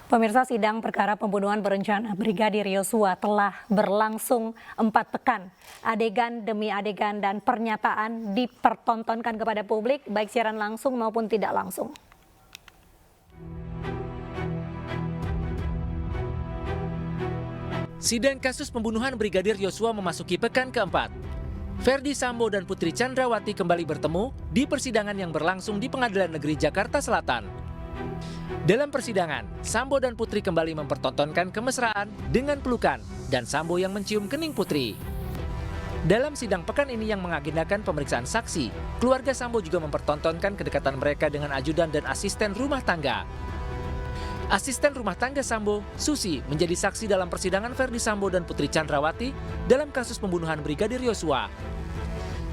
Pemirsa, sidang perkara pembunuhan berencana Brigadir Yosua telah berlangsung 4 pekan. Adegan demi adegan dan pernyataan dipertontonkan kepada publik, baik siaran langsung maupun tidak langsung. Sidang kasus pembunuhan Brigadir Yosua memasuki pekan keempat. Ferdi Sambo dan Putri Chandrawati kembali bertemu di persidangan yang berlangsung di Pengadilan Negeri Jakarta Selatan. Dalam persidangan, Sambo dan Putri kembali mempertontonkan kemesraan dengan pelukan dan Sambo yang mencium kening Putri. Dalam sidang pekan ini yang mengagendakan pemeriksaan saksi, keluarga Sambo juga mempertontonkan kedekatan mereka dengan ajudan dan asisten rumah tangga. Asisten rumah tangga Sambo, Susi, menjadi saksi dalam persidangan Ferdi Sambo dan Putri Chandrawati dalam kasus pembunuhan Brigadir Yosua.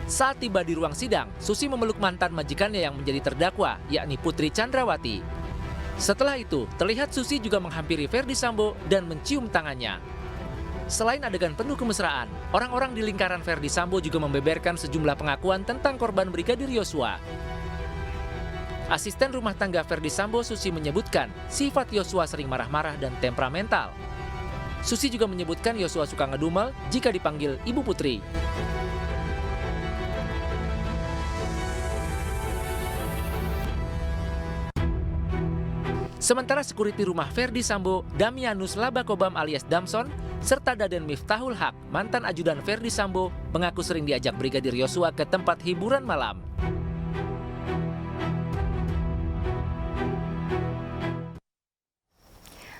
Saat tiba di ruang sidang, Susi memeluk mantan majikannya yang menjadi terdakwa, yakni Putri Chandrawati. Setelah itu, terlihat Susi juga menghampiri Ferdi Sambo dan mencium tangannya. Selain adegan penuh kemesraan, orang-orang di lingkaran Ferdi Sambo juga membeberkan sejumlah pengakuan tentang korban Brigadir Yosua. Asisten rumah tangga Ferdi Sambo, Susi, menyebutkan sifat Yosua sering marah-marah dan temperamental. Susi juga menyebutkan Yosua suka ngedumel jika dipanggil Ibu Putri. Sementara sekuriti rumah Ferdi Sambo, Damianus Labakobam alias Damson, serta Daden Miftahul Haq, mantan ajudan Ferdi Sambo, mengaku sering diajak Brigadir Yosua ke tempat hiburan malam.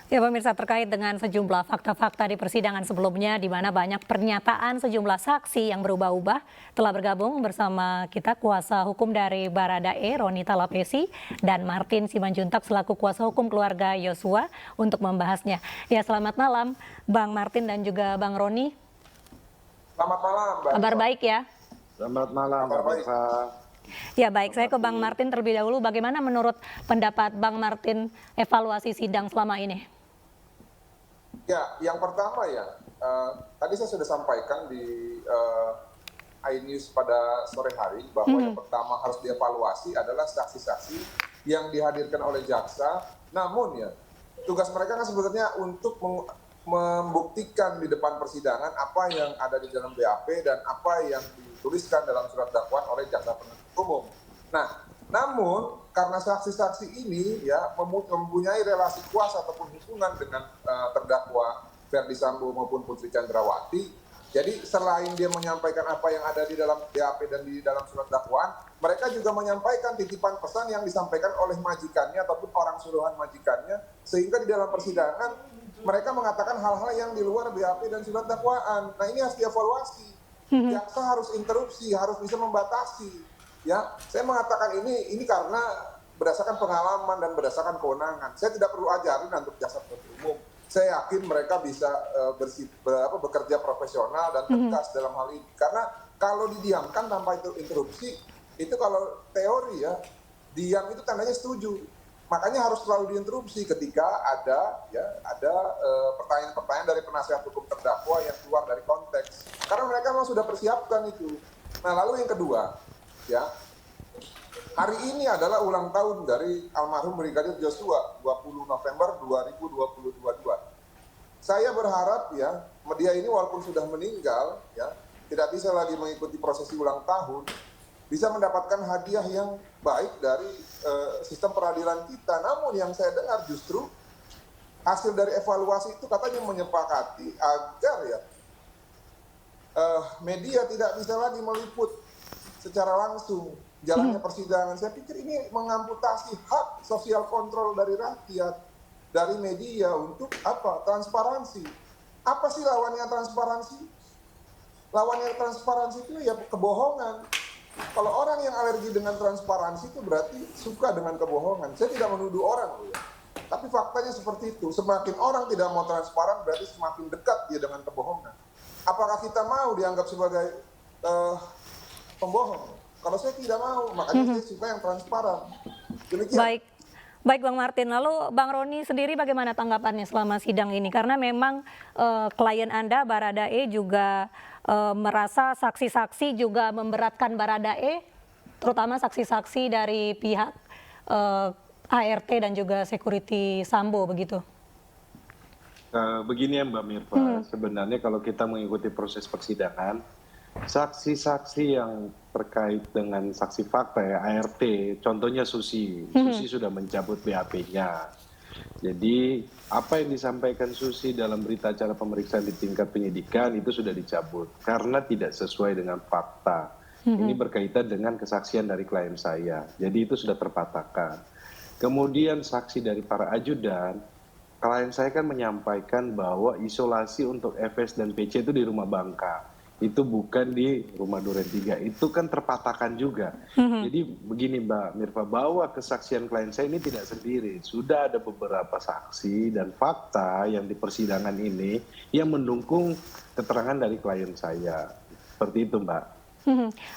Ya pemirsa, terkait dengan sejumlah fakta-fakta di persidangan sebelumnya di mana banyak pernyataan sejumlah saksi yang berubah-ubah, telah bergabung bersama kita kuasa hukum dari Baradae, Roni Talapesi, dan Martin Simanjuntak selaku kuasa hukum keluarga Yosua untuk membahasnya. Ya, selamat malam Bang Martin dan juga Bang Roni. Selamat malam, Mbak. Kabar baik ya? Selamat malam, Mbak Risa. Ya baik, saya ke Bang Martin terlebih dahulu. Bagaimana menurut pendapat Bang Martin evaluasi sidang selama ini? Ya, yang pertama ya, tadi saya sudah sampaikan di iNews pada sore hari bahwa yang pertama harus dievaluasi adalah saksi-saksi yang dihadirkan oleh jaksa. Namun ya, tugas mereka kan sebetulnya untuk membuktikan di depan persidangan apa yang ada di dalam BAP dan apa yang dituliskan dalam surat dakwaan oleh jaksa penuntut umum. Nah, namun karena saksi-saksi ini ya mempunyai relasi kuasa ataupun hubungan dengan terdakwa Ferdi Sambo maupun Putri Chandrawati, jadi selain dia menyampaikan apa yang ada di dalam BAP dan di dalam surat dakwaan, mereka juga menyampaikan titipan pesan yang disampaikan oleh majikannya ataupun orang suruhan majikannya, sehingga di dalam persidangan mereka mengatakan hal-hal yang di luar BAP dan surat dakwaan. Nah, ini harus dievaluasi. Jaksa harus interupsi, harus bisa membatasi. Ya, saya mengatakan ini karena berdasarkan pengalaman dan berdasarkan kewenangan. Saya tidak perlu ajarin untuk jaksa penuntut umum. Saya yakin mereka bisa bekerja profesional dan tegas dalam hal ini. Karena kalau didiamkan tanpa interupsi, itu kalau teori ya, diam itu tandanya setuju. Makanya harus selalu diinterupsi ketika ada pertanyaan-pertanyaan dari penasihat hukum terdakwa yang keluar dari konteks. Karena mereka memang sudah persiapkan itu. Nah, lalu yang kedua, ya, hari ini adalah ulang tahun dari almarhum Brigadir Yosua, 20 November 2022. Saya berharap ya, dia ini walaupun sudah meninggal, ya, tidak bisa lagi mengikuti prosesi ulang tahun, bisa mendapatkan hadiah yang baik dari sistem peradilan kita. Namun yang saya dengar justru hasil dari evaluasi itu katanya menyepakati agar ya media tidak bisa lagi meliput secara langsung jalannya persidangan. Saya pikir ini mengamputasi hak sosial kontrol dari rakyat, dari media untuk apa? Transparansi. Apa sih lawannya transparansi? Lawannya transparansi itu ya kebohongan. Kalau orang yang alergi dengan transparansi itu berarti suka dengan kebohongan. Saya tidak menuduh orang, ya. Tapi faktanya seperti itu. Semakin orang tidak mau transparan berarti semakin dekat dia dengan kebohongan. Apakah kita mau dianggap sebagai pembohong? Kalau saya tidak mau, makanya saya suka yang transparan. Demikian. Baik Bang Martin, lalu Bang Roni sendiri bagaimana tanggapannya selama sidang ini? Karena memang klien Anda, Baradae, juga merasa saksi-saksi juga memberatkan Baradae, terutama saksi-saksi dari pihak ART dan juga security Sambo begitu. Begini ya Mbak Mirva, sebenarnya kalau kita mengikuti proses persidangan, saksi-saksi yang terkait dengan saksi fakta ya, ART, contohnya Susi sudah mencabut BAP-nya. Jadi apa yang disampaikan Susi dalam berita acara pemeriksaan di tingkat penyidikan itu sudah dicabut karena tidak sesuai dengan fakta. Ini berkaitan dengan kesaksian dari klien saya, jadi itu sudah terpatahkan. Kemudian saksi dari para ajudan, klien saya kan menyampaikan bahwa isolasi untuk FS dan PC itu di rumah Bangka. Itu bukan di rumah Duren 3. Itu kan terpatahkan juga. Jadi begini Mbak Mirva, bahwa kesaksian klien saya ini tidak sendiri. Sudah ada beberapa saksi dan fakta yang di persidangan ini yang mendukung keterangan dari klien saya. Seperti itu Mbak.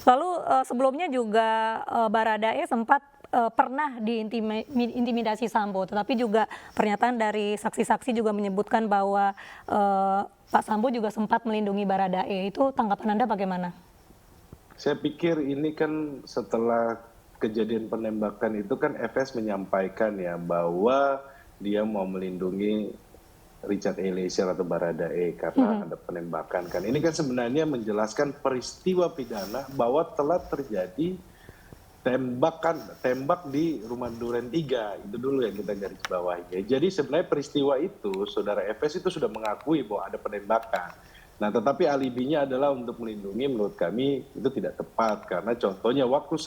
Lalu sebelumnya juga Baradae sempat pernah diintimidasi Sambo, tetapi juga pernyataan dari saksi-saksi juga menyebutkan bahwa Pak Sambo juga sempat melindungi Baradae. Itu tanggapan Anda bagaimana? Saya pikir ini kan setelah kejadian penembakan itu kan FS menyampaikan ya bahwa dia mau melindungi Richard Eliezer atau Baradae karena ada penembakan kan. Ini kan sebenarnya menjelaskan peristiwa pidana bahwa telah terjadi tembak di rumah Duren 3. Itu dulu yang kita garis bawahi. Jadi sebenarnya peristiwa itu saudara FS itu sudah mengakui bahwa ada penembakan. Nah, tetapi alibinya adalah untuk melindungi, menurut kami itu tidak tepat karena contohnya waktu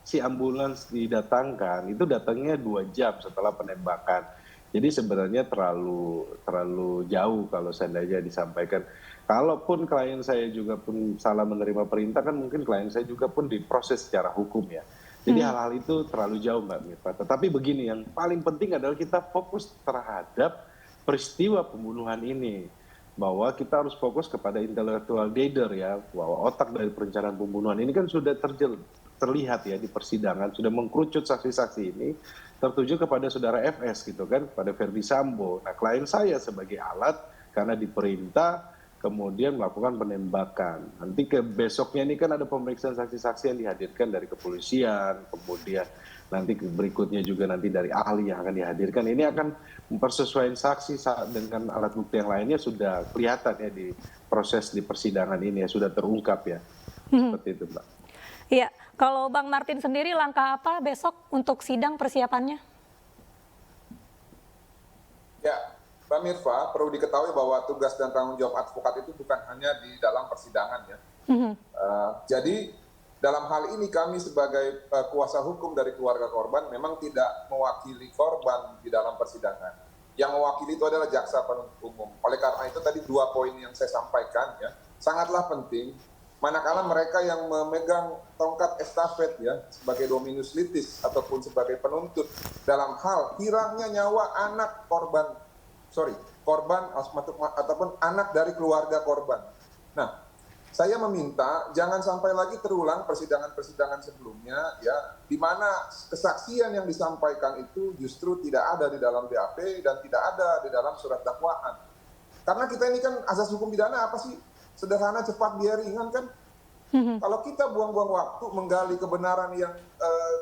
si ambulans didatangkan itu datangnya 2 jam setelah penembakan. Jadi sebenarnya terlalu jauh kalau seandainya disampaikan. Kalaupun klien saya juga pun salah menerima perintah kan mungkin klien saya juga pun diproses secara hukum ya. Jadi hal-hal itu terlalu jauh Mbak Mirva. Tetapi begini, yang paling penting adalah kita fokus terhadap peristiwa pembunuhan ini. Bahwa kita harus fokus kepada intellectual dader ya. Bahwa otak dari perencanaan pembunuhan ini kan sudah terlihat ya di persidangan, sudah mengkerucut saksi-saksi ini tertuju kepada saudara FS gitu kan, pada Ferdi Sambo. Nah, klien saya sebagai alat karena diperintah kemudian melakukan penembakan. Nanti ke besoknya ini kan ada pemeriksaan saksi-saksi yang dihadirkan dari kepolisian, kemudian nanti berikutnya juga nanti dari ahli yang akan dihadirkan. Ini akan mempersesuaikan saksi dengan alat bukti yang lainnya sudah kelihatan ya di proses di persidangan ini ya, sudah terungkap ya. Seperti itu Mbak. Iya, kalau Bang Martin sendiri langkah apa besok untuk sidang persiapannya? Ya, Mbak Mirva, perlu diketahui bahwa tugas dan tanggung jawab advokat itu bukan hanya di dalam persidangan ya. Jadi dalam hal ini kami sebagai kuasa hukum dari keluarga korban memang tidak mewakili korban di dalam persidangan. Yang mewakili itu adalah jaksa penuntut umum. Oleh karena itu tadi 2 poin yang saya sampaikan ya, sangatlah penting. Manakala mereka yang memegang tongkat estafet ya sebagai dominus litis ataupun sebagai penuntut dalam hal hilangnya nyawa anak korban ataupun anak dari keluarga korban. Nah, saya meminta jangan sampai lagi terulang persidangan-persidangan sebelumnya ya di mana kesaksian yang disampaikan itu justru tidak ada di dalam BAP dan tidak ada di dalam surat dakwaan. Karena kita ini kan asas hukum pidana apa sih? Sederhana, cepat, biar ringan kan. Kalau kita buang-buang waktu menggali kebenaran yang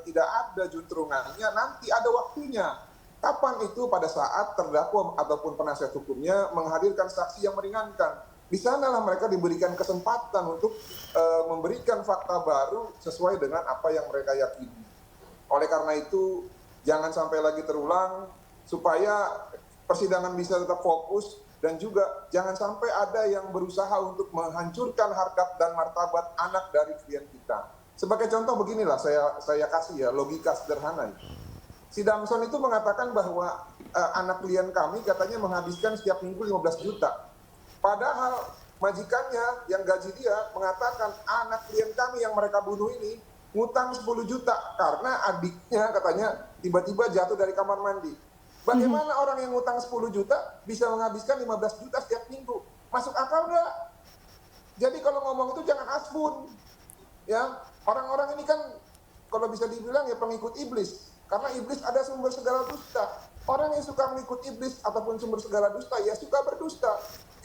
tidak ada juntrungannya, nanti ada waktunya. Kapan itu? Pada saat terdakwa ataupun penasihat hukumnya menghadirkan saksi yang meringankan. Di sanalah mereka diberikan kesempatan untuk memberikan fakta baru sesuai dengan apa yang mereka yakini. Oleh karena itu, jangan sampai lagi terulang supaya persidangan bisa tetap fokus. Dan juga jangan sampai ada yang berusaha untuk menghancurkan harkat dan martabat anak dari klien kita. Sebagai contoh beginilah saya kasih ya logika sederhana. Si Damson itu mengatakan bahwa anak klien kami katanya menghabiskan setiap minggu 15 juta. Padahal majikannya yang gaji dia mengatakan anak klien kami yang mereka bunuh ini ngutang 10 juta karena adiknya katanya tiba-tiba jatuh dari kamar mandi. Bagaimana orang yang ngutang 10 juta bisa menghabiskan 15 juta setiap minggu? Masuk akal nggak? Jadi kalau ngomong itu jangan asbun. Ya, orang-orang ini kan kalau bisa dibilang ya pengikut iblis. Karena iblis ada sumber segala dusta. Orang yang suka mengikut iblis ataupun sumber segala dusta ya suka berdusta.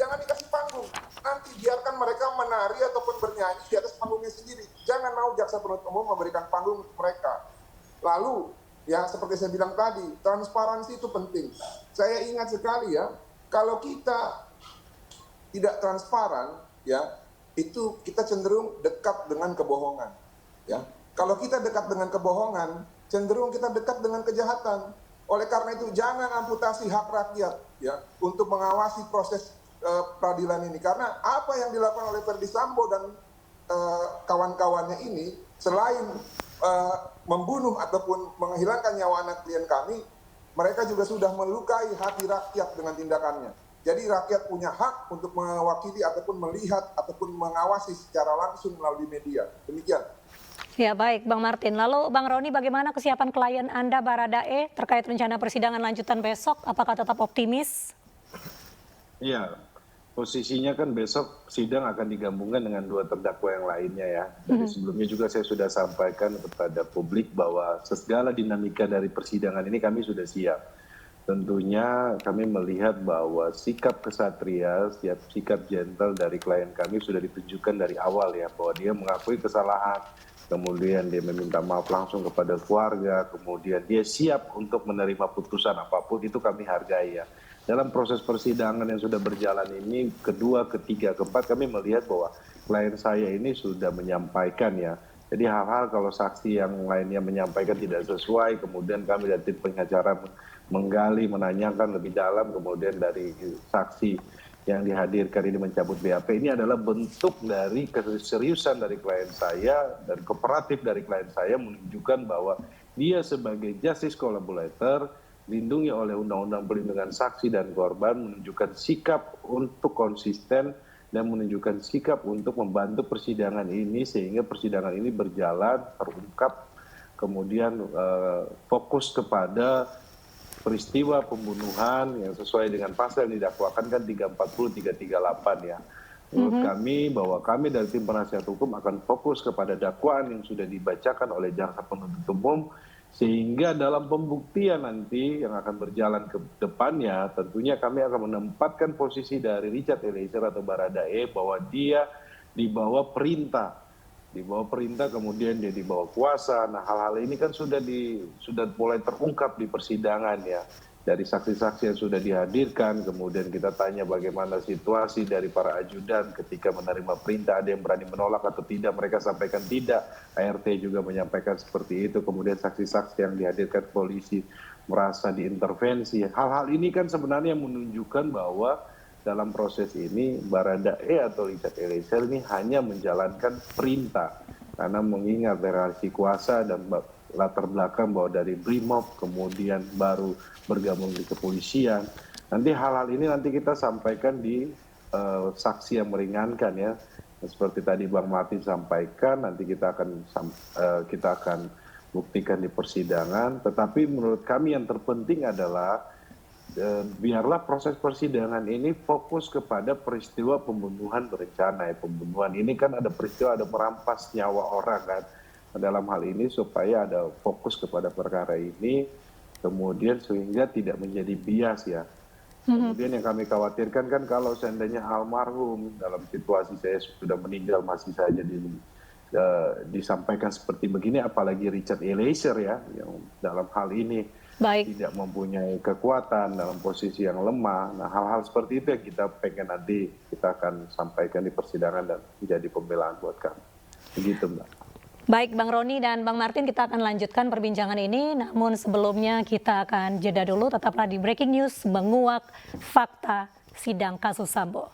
Jangan dikasih panggung. Nanti biarkan mereka menari ataupun bernyanyi di atas panggungnya sendiri. Jangan mau jaksa penuntut umum memberikan panggung untuk mereka. Lalu ya seperti saya bilang tadi, transparansi itu penting. Saya ingat sekali ya, kalau kita tidak transparan, ya, itu kita cenderung dekat dengan kebohongan, ya. Kalau kita dekat dengan kebohongan, cenderung kita dekat dengan kejahatan. Oleh karena itu jangan amputasi hak rakyat, ya, untuk mengawasi proses peradilan ini. Karena apa yang dilakukan oleh Ferdy Sambo dan kawan-kawannya ini, selain membunuh ataupun menghilangkan nyawa anak klien kami, mereka juga sudah melukai hati rakyat dengan tindakannya. Jadi rakyat punya hak untuk mewakili ataupun melihat ataupun mengawasi secara langsung melalui media. Demikian. Ya baik Bang Martin, lalu Bang Roni bagaimana kesiapan klien Anda Baradae terkait rencana persidangan lanjutan besok? Apakah tetap optimis? Iya, posisinya kan besok sidang akan digabungkan dengan 2 terdakwa yang lainnya ya. Dari sebelumnya juga saya sudah sampaikan kepada publik bahwa segala dinamika dari persidangan ini kami sudah siap. Tentunya kami melihat bahwa sikap kesatria, sikap gentle dari klien kami sudah ditunjukkan dari awal ya, bahwa dia mengakui kesalahan, kemudian dia meminta maaf langsung kepada keluarga, kemudian dia siap untuk menerima putusan apapun, itu kami hargai ya. Dalam proses persidangan yang sudah berjalan ini, kedua, ketiga, keempat, kami melihat bahwa klien saya ini sudah menyampaikan ya. Jadi hal-hal kalau saksi yang lainnya menyampaikan tidak sesuai, kemudian kami dari tim pengacara menggali, menanyakan lebih dalam, kemudian dari saksi yang dihadirkan ini mencabut BAP, ini adalah bentuk dari keseriusan dari klien saya dan kooperatif dari klien saya menunjukkan bahwa dia sebagai justice collaborator, dilindungi oleh Undang-Undang Perlindungan Saksi dan Korban, menunjukkan sikap untuk konsisten dan menunjukkan sikap untuk membantu persidangan ini sehingga persidangan ini berjalan, terungkap, kemudian fokus kepada peristiwa pembunuhan yang sesuai dengan pasal yang didakwakan kan 340, 338 ya. Menurut kami bahwa kami dari tim penasihat hukum akan fokus kepada dakwaan yang sudah dibacakan oleh jaksa penuntut umum, sehingga dalam pembuktian nanti yang akan berjalan ke depannya tentunya kami akan menempatkan posisi dari Richard Eliezer atau Baradae bahwa dia dibawa perintah kemudian dia dibawa kuasa. Nah hal-hal ini kan sudah mulai terungkap di persidangan ya, dari saksi-saksi yang sudah dihadirkan, kemudian kita tanya bagaimana situasi dari para ajudan ketika menerima perintah, ada yang berani menolak atau tidak, mereka sampaikan tidak, ART juga menyampaikan seperti itu, kemudian saksi-saksi yang dihadirkan polisi merasa diintervensi. Hal-hal ini kan sebenarnya menunjukkan bahwa dalam proses ini Baradae atau Richard Eliezer ini hanya menjalankan perintah, karena mengingat relasi kuasa dan latar belakang bahwa dari Brimob kemudian baru bergabung di kepolisian. Nanti hal-hal ini nanti kita sampaikan di saksi yang meringankan ya, seperti tadi Bang Martin sampaikan, nanti kita akan buktikan di persidangan. Tetapi menurut kami yang terpenting adalah biarlah proses persidangan ini fokus kepada peristiwa pembunuhan berencana. Pembunuhan ini kan ada peristiwa, ada merampas nyawa orang kan. Dalam hal ini supaya ada fokus kepada perkara ini, kemudian sehingga tidak menjadi bias ya. Kemudian yang kami khawatirkan kan kalau seandainya almarhum dalam situasi saya sudah meninggal masih saja disampaikan seperti begini, apalagi Richard Eliezer ya, yang dalam hal ini tidak mempunyai kekuatan, dalam posisi yang lemah. Nah hal-hal seperti itu yang kita pengen nanti kita akan sampaikan di persidangan dan menjadi pembelaan buat kami. Begitu Mbak. Baik Bang Roni dan Bang Martin, kita akan lanjutkan perbincangan ini. Namun sebelumnya kita akan jeda dulu, tetaplah di Breaking News menguak fakta sidang kasus Sambo.